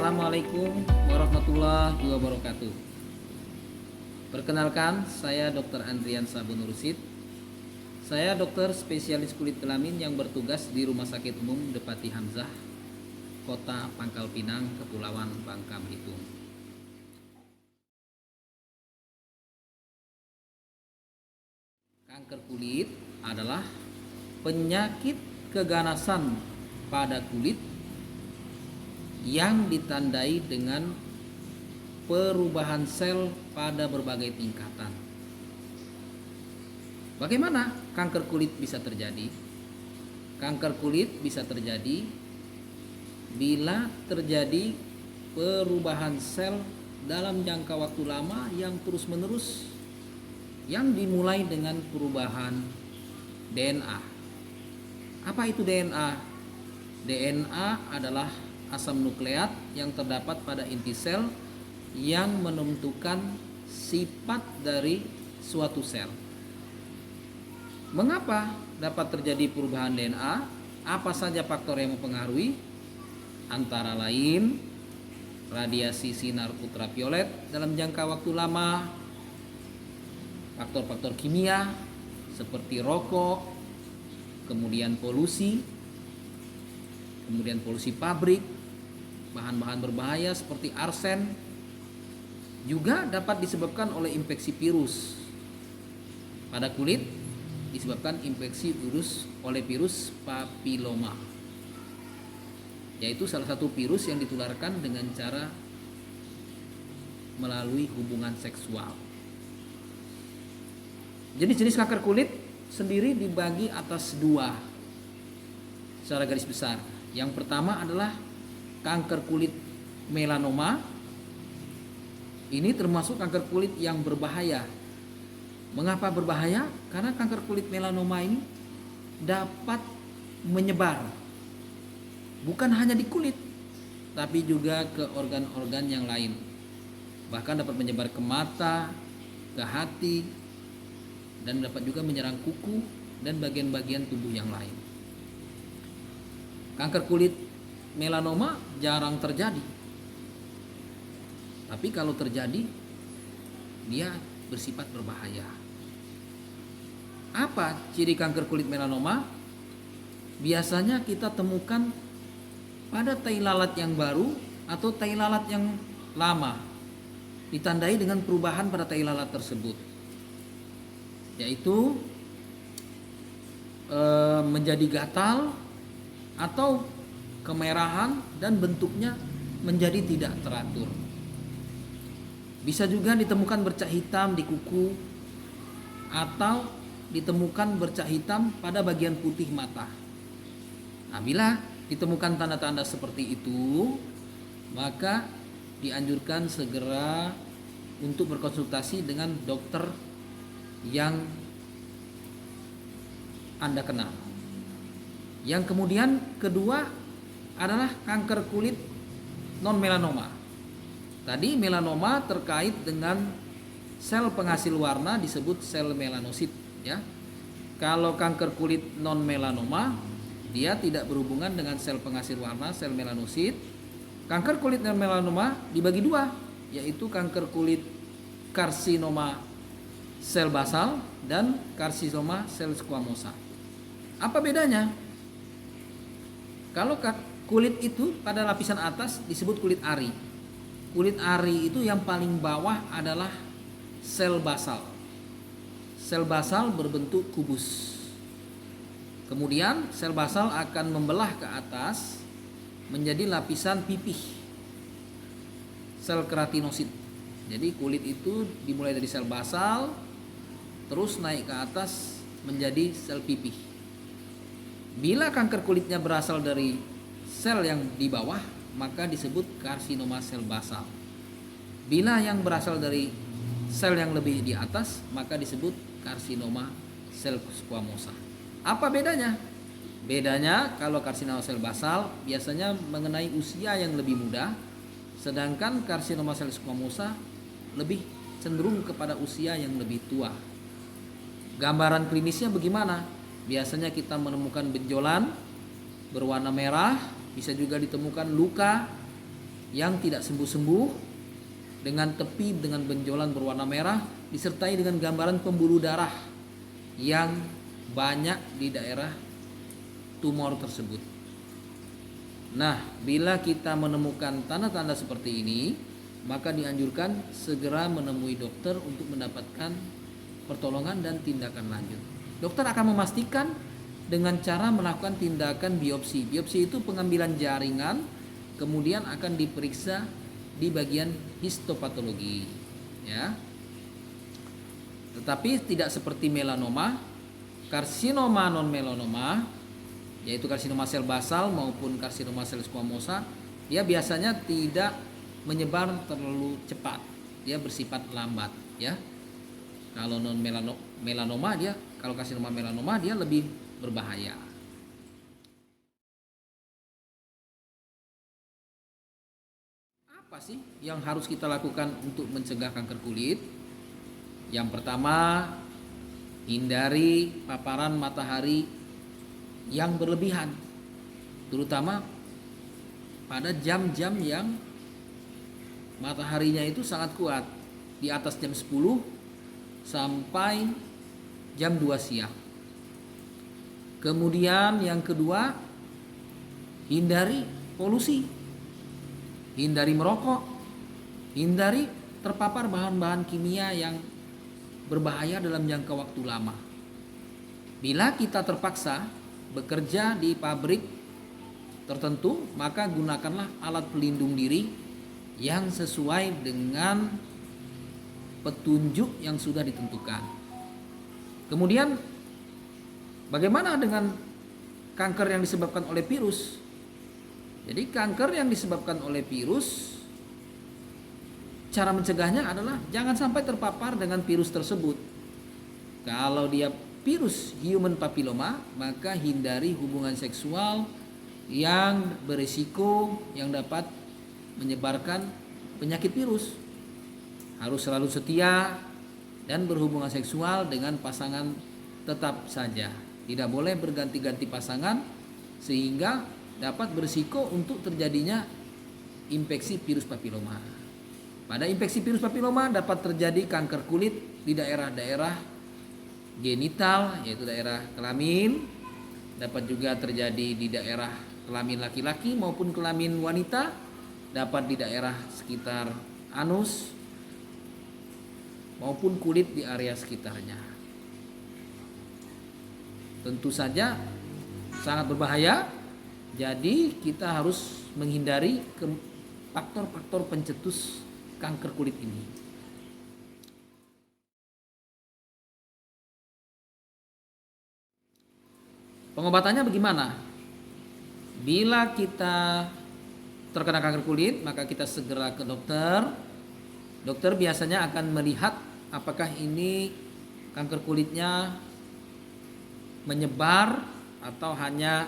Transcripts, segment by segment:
Assalamualaikum warahmatullahi wabarakatuh. Perkenalkan, saya Dr. Andrian Sabun Nursid. Saya dokter spesialis kulit kelamin yang bertugas di Rumah Sakit Umum Depati Hamzah, Kota Pangkal Pinang, Kepulauan Bangka Belitung. Kanker kulit adalah penyakit keganasan pada kulit yang ditandai dengan perubahan sel pada berbagai tingkatan. Bagaimana kanker kulit bisa terjadi? Kanker kulit bisa terjadi bila terjadi perubahan sel dalam jangka waktu lama yang terus-menerus, yang dimulai dengan perubahan DNA. Apa itu DNA? DNA adalah asam nukleat yang terdapat pada inti sel yang menentukan sifat dari suatu sel. Mengapa dapat terjadi perubahan DNA? Apa saja faktor yang mempengaruhi? Antara lain radiasi sinar ultraviolet dalam jangka waktu lama, faktor-faktor kimia seperti rokok, kemudian polusi pabrik, bahan-bahan berbahaya seperti arsen, juga dapat disebabkan oleh infeksi virus pada kulit, disebabkan infeksi oleh virus papiloma, yaitu salah satu virus yang ditularkan dengan cara melalui hubungan seksual. Jenis-jenis kanker kulit sendiri dibagi atas dua secara garis besar. Yang pertama adalah kanker kulit melanoma. Ini termasuk kanker kulit yang berbahaya. Mengapa berbahaya? Karena kanker kulit melanoma ini dapat menyebar bukan hanya di kulit, tapi juga ke organ-organ yang lain. Bahkan dapat menyebar ke mata, ke hati, dan dapat juga menyerang kuku dan bagian-bagian tubuh yang lain. Kanker kulit melanoma jarang terjadi, tapi kalau terjadi dia bersifat berbahaya. Apa ciri kanker kulit melanoma? Biasanya kita temukan pada tai lalat yang baru atau tai lalat yang lama, ditandai dengan perubahan pada tai lalat tersebut, yaitu menjadi gatal atau kemerahan dan bentuknya menjadi tidak teratur. Bisa juga ditemukan bercak hitam di kuku atau ditemukan bercak hitam pada bagian putih mata. Nah, bila ditemukan tanda-tanda seperti itu, maka dianjurkan segera untuk berkonsultasi dengan dokter yang Anda kenal. Yang kemudian kedua adalah kanker kulit non melanoma. Tadi melanoma terkait dengan sel penghasil warna disebut sel melanosit, ya. Kalau kanker kulit non melanoma, dia tidak berhubungan dengan sel penghasil warna, sel melanosit. Kanker kulit non melanoma dibagi dua, yaitu kanker kulit karsinoma sel basal dan karsinoma sel squamosa. Apa bedanya? Kalau kulit itu pada lapisan atas disebut kulit ari. Kulit ari itu yang paling bawah adalah sel basal. Sel basal berbentuk kubus. Kemudian sel basal akan membelah ke atas menjadi lapisan pipih, sel keratinosit. Jadi kulit itu dimulai dari sel basal terus naik ke atas menjadi sel pipih. Bila kanker kulitnya berasal dari sel yang di bawah, maka disebut karsinoma sel basal. Bila yang berasal dari sel yang lebih di atas, maka disebut karsinoma sel squamosa. Apa bedanya? Bedanya kalau karsinoma sel basal biasanya mengenai usia yang lebih muda, sedangkan karsinoma sel squamosa lebih cenderung kepada usia yang lebih tua. Gambaran klinisnya bagaimana? Biasanya kita menemukan benjolan berwarna merah, bisa juga ditemukan luka yang tidak sembuh-sembuh dengan tepi dengan benjolan berwarna merah disertai dengan gambaran pembuluh darah yang banyak di daerah tumor tersebut. Nah, bila kita menemukan tanda-tanda seperti ini, maka dianjurkan segera menemui dokter untuk mendapatkan pertolongan dan tindakan lanjut. Dokter akan memastikan dengan cara melakukan tindakan biopsi. Biopsi itu pengambilan jaringan, kemudian akan diperiksa di bagian histopatologi, ya. Tetapi tidak seperti melanoma, karsinoma non melanoma, yaitu karsinoma sel basal maupun karsinoma sel squamosa, dia biasanya tidak menyebar terlalu cepat, dia bersifat lambat, ya. Kalau non melanoma dia, kalau karsinoma melanoma dia lebih berbahaya. Apa sih yang harus kita lakukan untuk mencegah kanker kulit? Yang pertama, hindari paparan matahari yang berlebihan, terutama pada jam-jam yang mataharinya itu sangat kuat, di atas jam 10 sampai jam 2 siang. Kemudian yang kedua, hindari polusi, hindari merokok, hindari terpapar bahan-bahan kimia yang berbahaya dalam jangka waktu lama. Bila kita terpaksa bekerja di pabrik tertentu, maka gunakanlah alat pelindung diri yang sesuai dengan petunjuk yang sudah ditentukan. Kemudian bagaimana dengan kanker yang disebabkan oleh virus? Jadi kanker yang disebabkan oleh virus, cara mencegahnya adalah jangan sampai terpapar dengan virus tersebut. Kalau dia virus human papilloma, maka hindari hubungan seksual yang berisiko yang dapat menyebarkan penyakit virus. Harus selalu setia dan berhubungan seksual dengan pasangan tetap saja. Tidak boleh berganti-ganti pasangan sehingga dapat berisiko untuk terjadinya infeksi virus papilloma. Pada infeksi virus papilloma dapat terjadi kanker kulit di daerah-daerah genital, yaitu daerah kelamin, dapat juga terjadi di daerah kelamin laki-laki maupun kelamin wanita, dapat di daerah sekitar anus maupun kulit di area sekitarnya. Tentu saja sangat berbahaya, jadi kita harus menghindari faktor-faktor pencetus kanker kulit ini. Pengobatannya bagaimana? Bila kita terkena kanker kulit, maka kita segera ke dokter. Dokter biasanya akan melihat apakah ini kanker kulitnya menyebar atau hanya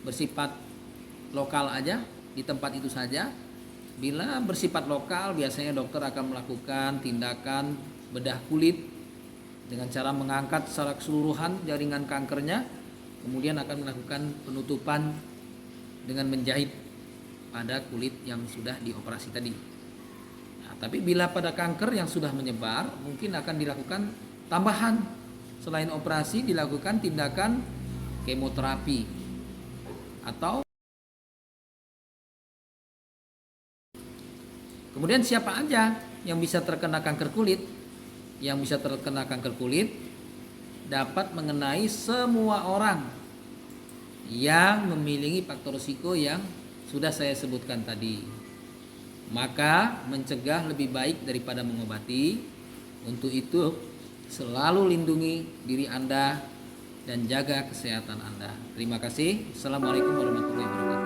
bersifat lokal aja di tempat itu saja. Bila bersifat lokal, biasanya dokter akan melakukan tindakan bedah kulit dengan cara mengangkat secara keseluruhan jaringan kankernya, kemudian akan melakukan penutupan dengan menjahit pada kulit yang sudah dioperasi tadi. Nah, tapi bila pada kanker yang sudah menyebar, mungkin akan dilakukan tambahan. Selain operasi, dilakukan tindakan kemoterapi atau kemudian siapa aja yang bisa terkena kanker kulit? Yang bisa terkena kanker kulit dapat mengenai semua orang yang memiliki faktor risiko yang sudah saya sebutkan tadi. Maka mencegah lebih baik daripada mengobati. Untuk itu selalu lindungi diri Anda dan jaga kesehatan Anda. Terima kasih. Assalamualaikum warahmatullahi wabarakatuh.